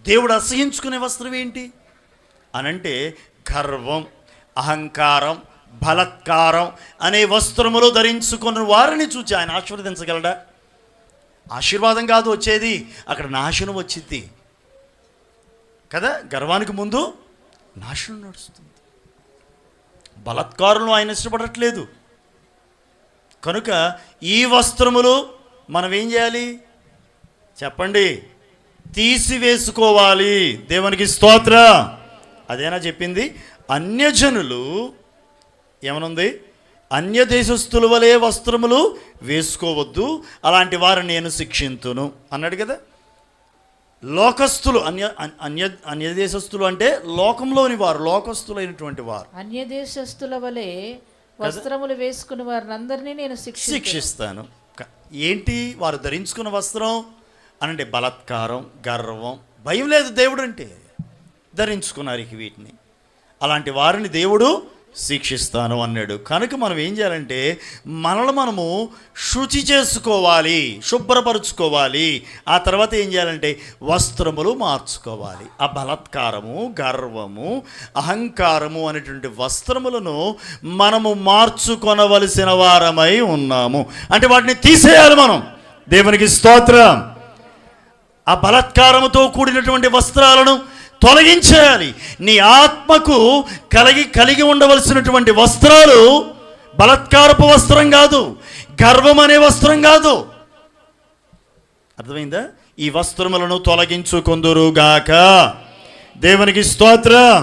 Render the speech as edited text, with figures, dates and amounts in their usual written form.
దేవుడు అసహించుకునే వస్త్రం ఏంటి అనంటే గర్వం, అహంకారం, బలత్కారం అనే వస్త్రములు ధరించుకున్న వారిని చూచి ఆయన ఆశీర్వదించగలడా? ఆశీర్వాదం కాదు వచ్చేది, అక్కడ నాశనం వచ్చింది కదా. గర్వానికి ముందు నాశనం నడుస్తుంది. బలత్కారంలో ఆయన ఇష్టపడట్లేదు కనుక ఈ వస్త్రములు మనం ఏం చేయాలి చెప్పండి? తీసివేసుకోవాలి. దేవునికి స్తోత్ర. అదేనా చెప్పింది? అన్యజనులు ఏమనుంది? అన్య దేశస్థుల వలె వస్త్రములు వేసుకోవద్దు, అలాంటి వారిని నేను శిక్షింతును అన్నాడు కదా. లోకస్తులు అన్య దేశస్థులు అంటే లోకంలోని వారు, లోకస్తులైనటువంటి వారు. అన్య దేశస్థుల వలె వస్త్రములు వేసుకుని వారిని అందరినీ నేను శిక్షిస్తాను. ఏంటి వారు ధరించుకున్న వస్త్రం అనంటే? బలత్కారం, గర్వం, భయం లేదు దేవుడు అంటే. ధరించుకున్నారు వీటిని, అలాంటి వారిని దేవుడు శిక్షిస్తాను అన్నాడు. కనుక మనం ఏం చేయాలంటే మనము శుచి చేసుకోవాలి, శుభ్రపరుచుకోవాలి. ఆ తర్వాత ఏం చేయాలంటే వస్త్రములు మార్చుకోవాలి. ఆ బలత్కారము, గర్వము, అహంకారము అనేటువంటి వస్త్రములను మనము మార్చుకొనవలసిన వారమై ఉన్నాము. అంటే వాటిని తీసేయాలి మనం. దేవునికి స్తోత్రం. ఆ బలత్కారముతో కూడినటువంటి వస్త్రాలను తొలగించేయాలి. నీ ఆత్మకు కలిగి ఉండవలసినటువంటి వస్త్రాలు బలత్కారపు వస్త్రం కాదు, గర్వం అనే వస్త్రం కాదు. అర్థమైందా? ఈ వస్త్రములను తొలగించుకొందురుగాక. దేవునికి స్తోత్రం.